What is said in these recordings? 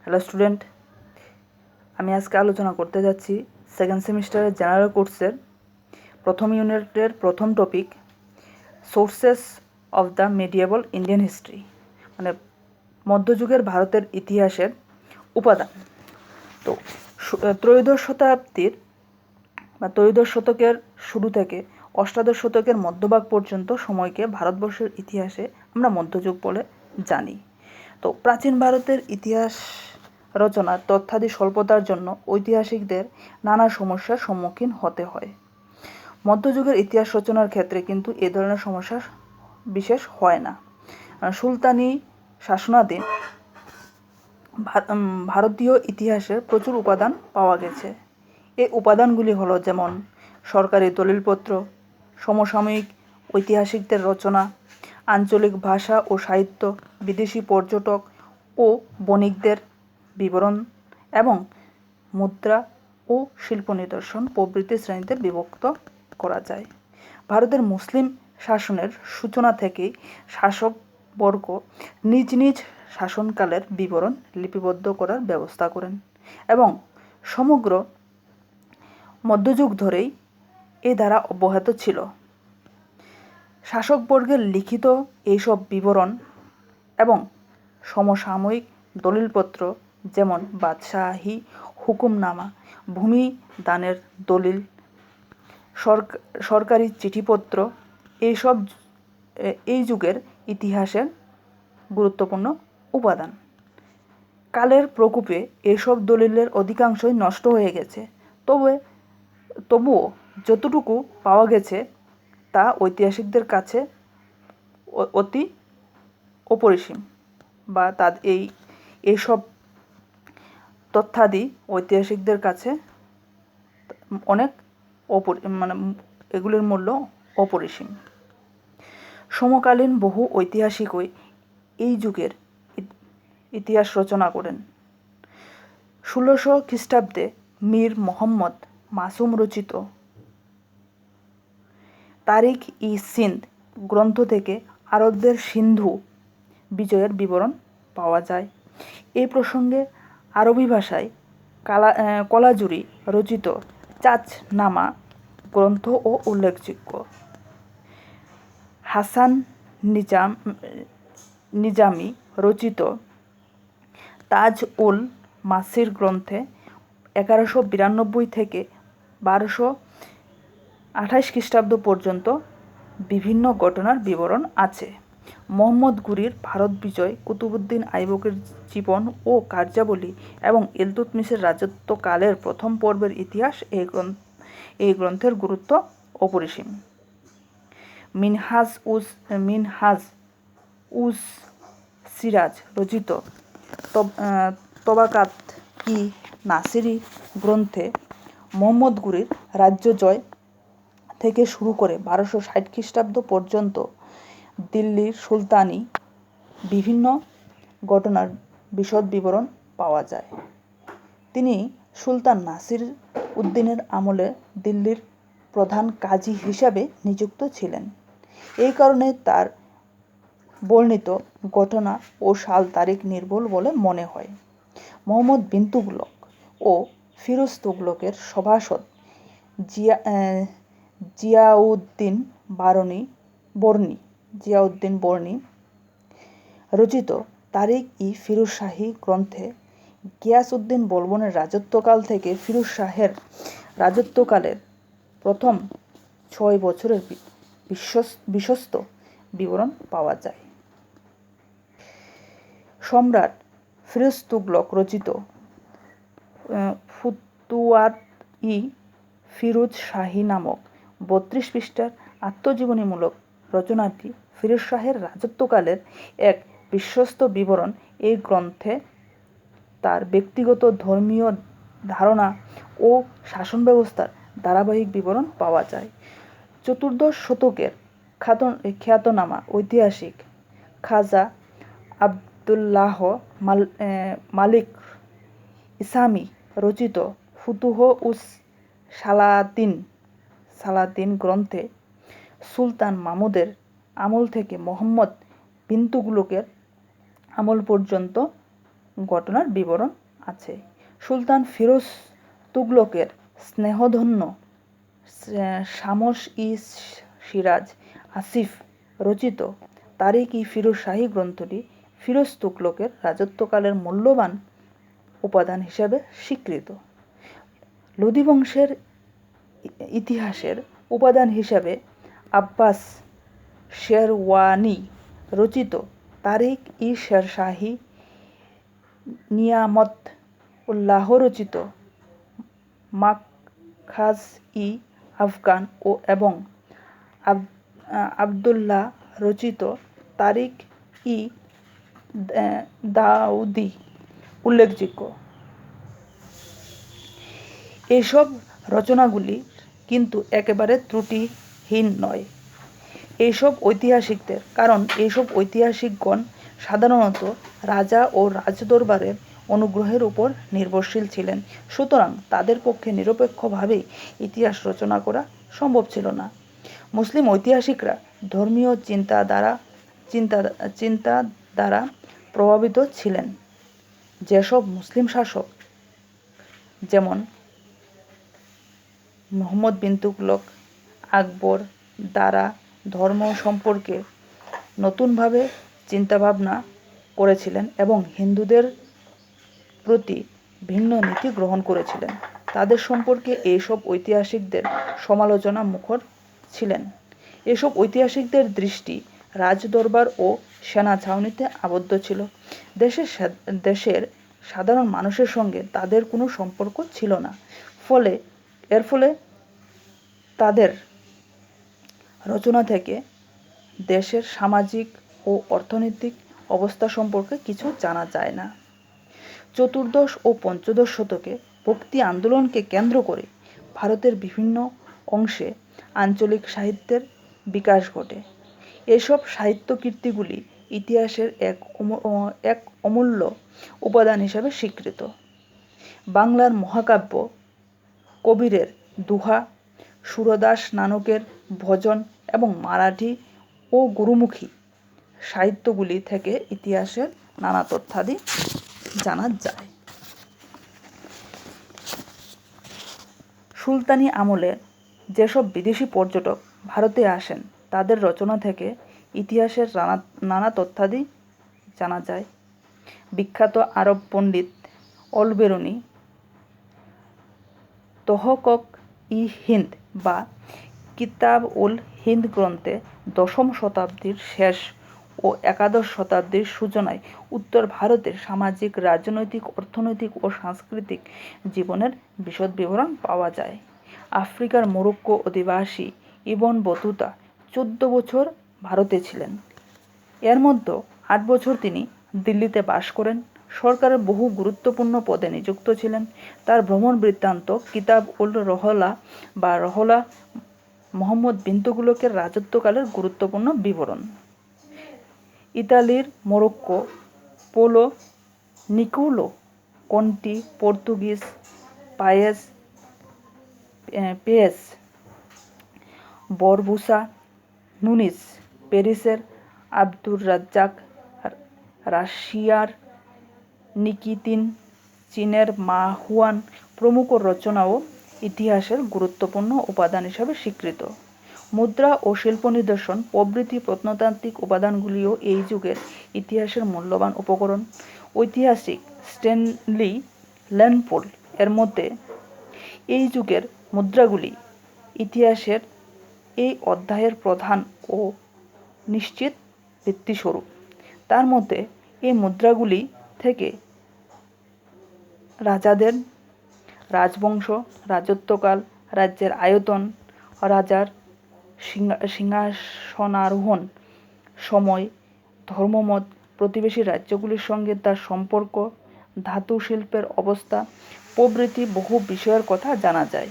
Hello student, আমি আজকে আলোচনা করতে যাচ্ছি সেকেন্ড সেমিস্টারের জেনারেল কোর্সের প্রথম ইউনিটের প্রথম topic sources of the medieval Indian history, মানে মধ্যযুগের ভারতের ইতিহাসের উপাদান। তো ত্রয়োদশ শতাব্দীর বা ত্রয়োদশ শতকের শুরু থেকে অষ্টাদশ শতকের মধ্যভাগ পর্যন্ত সময়কে ভারতবর্ষের ইতিহাসে আমরা মধ্যযুগ বলে জানি। তো প্রাচীন ভারতের ইতিহাস রচনার তথ্যাদি স্বল্পতার জন্য ঐতিহাসিকদের নানা সমস্যার সম্মুখীন হতে হয়। মধ্যযুগের ইতিহাস রচনার ক্ষেত্রে কিন্তু এ ধরনের সমস্যা বিশেষ হয় না। সুলতানি শাসনাধীন ভারতীয় ইতিহাসের প্রচুর উপাদান পাওয়া গেছে। এই উপাদানগুলি হলো যেমন সরকারি দলিলপত্র, সমসাময়িক ঐতিহাসিকদের রচনা, আঞ্চলিক ভাষা ও সাহিত্য, বিদেশি পর্যটক ও বণিকদের বিবরণ এবং মুদ্রা ও শিল্প নিদর্শন প্রভৃতি শ্রেণীতে বিভক্ত করা যায়। ভারতের মুসলিম শাসনের সূচনা থেকেই শাসকবর্গ নিজ নিজ শাসনকালের বিবরণ লিপিবদ্ধ করার ব্যবস্থা করেন এবং সমগ্র মধ্যযুগ ধরেই এই ধারা অব্যাহত ছিল। শাসকবর্গের লিখিত এইসব বিবরণ এবং সমসাময়িক দলিলপত্র যেমন বাদশাহী হুকুমনামা, ভূমি দানের দলিল, সরকারি চিঠিপত্র এইসব এই যুগের ইতিহাসের গুরুত্বপূর্ণ উপাদান। কালের প্রকোপে এসব দলিলের অধিকাংশই নষ্ট হয়ে গেছে, তবুও যতটুকু পাওয়া গেছে তা ঐতিহাসিকদের কাছে অতি অপরিসীম, বা এইসব তথ্যাদি ঐতিহাসিকদের কাছে অনেক এগুলির মূল্য অপরিসীম। সমকালীন বহু ঐতিহাসিকই এই যুগের ইতিহাস রচনা করেন। 1600 খ্রিস্টাব্দে মীর মোহাম্মদ মাসুম রচিত তারিখ-ই-সিন্ধ গ্রন্থ থেকে আরবদের সিন্ধু বিজয়ের বিবরণ পাওয়া যায়। এই প্রসঙ্গে আরবি ভাষায় কলাজুরি রচিত চাচনামা গ্রন্থও উল্লেখযোগ্য। হাসান নিজামি রচিত তাজ উল মাসির গ্রন্থে 1192 থেকে 1228 খ্রিস্টাব্দ পর্যন্ত বিভিন্ন ঘটনার বিবরণ আছে। মোহাম্মদ ঘুরির ভারত বিজয়, কুতুবউদ্দিন আইবকের জীবন ও কার্যাবলী এবং ইলতুৎমিশের রাজত্বকালের প্রথম পর্বের ইতিহাস এই গ্রন্থের গুরুত্ব অপরিসীম। মিনহাজ উজ সিরাজ রচিত তবাকাত-ই-নাসিরি গ্রন্থে মোহাম্মদ ঘুরির রাজ্য জয় থেকে শুরু করে 1260 খ্রিস্টাব্দ পর্যন্ত দিল্লির সুলতানি বিভিন্ন ঘটনার বিশদ বিবরণ পাওয়া যায়। তিনি সুলতান নাসির উদ্দিনের আমলে দিল্লির প্রধান কাজী হিসাবে নিযুক্ত ছিলেন। এই কারণে তার বর্ণিত ঘটনা ও সাল তারিখ নির্ভুল বলে মনে হয়। মোহাম্মদ বিন তুগলক ও ফিরোজ তুগলকের সভাসদ জিয়াউদ্দিন বর্ণী রচিত তারিখ-ই-ফিরোজ শাহী গ্রন্থে গিয়াসউদ্দিন বলবনের রাজত্বকাল থেকে ফিরোজ শাহের রাজত্বকালের প্রথম 6 বছরের বিশ্বস্ত বিবরণ পাওয়া যায়। সম্রাট ফিরোজ তুগলক রচিত ফুতুয়াত-ই-ফিরোজ শাহী নামক 32 পৃষ্ঠার আত্মজীবনীমূলক রচনাটি ফিরোজ শাহের রাজত্বকালের এক বিশ্বস্ত বিবরণ। এই গ্রন্থে তার ব্যক্তিগত ধর্মীয় ধারণা ও শাসন ব্যবস্থার ধারাবাহিক বিবরণ পাওয়া যায়। চতুর্দশ শতকের খ্যাতনামা ঐতিহাসিক খাজা আবদুল্লাহ মালিক ইসামি রচিত ফুতুহ-উস সালাতিন গ্রন্থে সুলতান মাহমুদের আমল থেকে মোহাম্মদ বিন তুগলকের আমল পর্যন্ত ঘটনার বিবরণ আছে। সুলতান ফিরোজ তুগলকের স্নেহধন্য শামস-ই-সিরাজ আসিফ রচিত তারিখ-ই-ফিরোজ শাহী গ্রন্থটি ফিরোজ তুগলকের রাজত্বকালের মূল্যবান উপাদান হিসেবে স্বীকৃত। লোদি বংশের ইতিহাসের উপাদান হিসেবে আব্বাস শেরওয়ানি রচিত তারিখ-ই-শেরশাহী, নিয়ামত উল্লাহ রচিত মাখজাজ-ই-আফগান এবং আবদুল্লাহ রচিত তারিখ-ই-দাউদি উল্লেখযোগ্য। এইসব রচনাগুলি কিন্তু একেবারে ত্রুটিহীন নয় এইসব ঐতিহাসিকগণ সাধারণত রাজা ও রাজদরবারের অনুগ্রহের উপর নির্ভরশীল ছিলেন, সুতরাং তাদের পক্ষে নিরপেক্ষভাবেই ইতিহাস রচনা করা সম্ভব ছিল না। মুসলিম ঐতিহাসিকরা ধর্মীয় চিন্তা দ্বারা প্রভাবিত ছিলেন। যেসব মুসলিম শাসক যেমন মুহাম্মদ বিন তুগলক, আকবর দ্বারা ধর্ম সম্পর্কে নতুনভাবে চিন্তাভাবনা করেছিলেন এবং হিন্দুদের প্রতি ভিন্ন নীতি গ্রহণ করেছিলেন, তাদের সম্পর্কে এইসব ঐতিহাসিকদের সমালোচনা মুখর ছিলেন। এসব ঐতিহাসিকদের দৃষ্টি রাজদরবার ও সেনা ছাউনিতে আবদ্ধ ছিল। দেশের সাধারণ মানুষের সঙ্গে তাদের কোনো সম্পর্ক ছিল না। এর ফলে তাদের রচনা থেকে দেশের সামাজিক ও অর্থনৈতিক অবস্থা সম্পর্কে কিছু জানা যায় না। চতুর্দশ ও পঞ্চদশ শতকে ভক্তি আন্দোলনকে কেন্দ্র করে ভারতের বিভিন্ন অংশে আঞ্চলিক সাহিত্যের বিকাশ ঘটে। এসব সাহিত্যকীর্তিগুলি ইতিহাসের এক অমূল্য উপাদান হিসেবে স্বীকৃত। বাংলার মহাকাব্য কবীরের দোহা, সুরদাস নানকের ভজন এবং মারাঠি ও গুরুমুখী সাহিত্যগুলি থেকে ইতিহাসের নানা তথ্যাদি জানা যায়। সুলতানি আমলে যেসব বিদেশি পর্যটক ভারতে আসেন তাদের রচনা থেকে ইতিহাসের নানা তথ্যাদি জানা যায়। বিখ্যাত আরব পণ্ডিত অল-বেরুনি তহকক-ই-হিন্দ বা কিতাব-উল-হিন্দ গ্রন্থে দশম শতাব্দীর শেষ ও একাদশ শতাব্দীর সূচনায় উত্তর ভারতের সামাজিক, রাজনৈতিক, অর্থনৈতিক ও সাংস্কৃতিক জীবনের বিশদ বিবরণ পাওয়া যায়। আফ্রিকার মরক্কো অধিবাসী ইবন বতুতা 14 বছর ভারতে ছিলেন। এর মধ্যে 8 বছর তিনি দিল্লিতে বাস করেন। সরকারের বহু গুরুত্বপূর্ণ পদে নিযুক্ত ছিলেন। তার ভ্রমণ বৃত্তান্ত কিতাব-উল-রহলা বা রহলা মুহাম্মদ বিন তুগলকের রাজত্বকালের গুরুত্বপূর্ণ বিবরণ। ইতালির মরক্কো, পোলো নিকোলো কন্টি, পর্তুগিজ পেয়েস বরবুসা নুনিস, প্যারিসের আব্দুর রাজ্জাক, রাশিয়ার নিকিতিন, চীনের মা হুয়ান প্রমুখ রচনাও ইতিহাসের গুরুত্বপূর্ণ উপাদান হিসাবে স্বীকৃত। মুদ্রা ও শিল্প নিদর্শন প্রভৃতি প্রত্নতাত্ত্বিক উপাদানগুলিও এই যুগের ইতিহাসের মূল্যবান উপকরণ। ঐতিহাসিক স্ট্যানলি ল্যান্ডপোল এর মতে এই যুগের মুদ্রাগুলি ইতিহাসের এই অধ্যায়ের প্রধান ও নিশ্চিত ভিত্তিস্বরূপ। তার মতে এই মুদ্রাগুলি থেকে রাজাদের রাজবংশ, রাজত্বকাল, রাজ্যের আয়তন, রাজার সিংহাসনারোহণ সময়, ধর্মমত, প্রতিবেশী রাজ্যগুলির সঙ্গে তার সম্পর্ক, ধাতু শিল্পের অবস্থা প্রভৃতি বহু বিষয়ের কথা জানা যায়।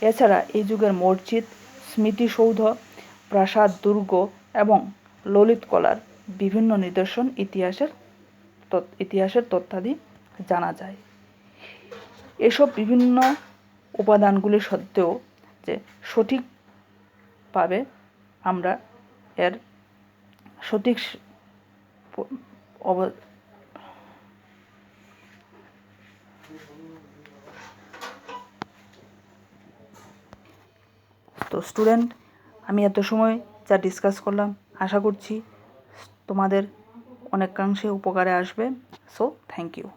এছাড়া এই যুগের মসজিদ, স্মৃতিসৌধ, প্রাসাদ, দুর্গ এবং ললিত কলার বিভিন্ন নিদর্শন ইতিহাসের তথ্যাদি জানা যায়। এসব বিভিন্ন উপাদানগুলি সত্ত্বেও যে সঠিকভাবে আমরা এর সঠিক তো স্টুডেন্ট, আমি এত সময় যা ডিসকাস করলাম আশা করছি তোমাদের অনেকাংশে উপকারে আসবে। So thank you.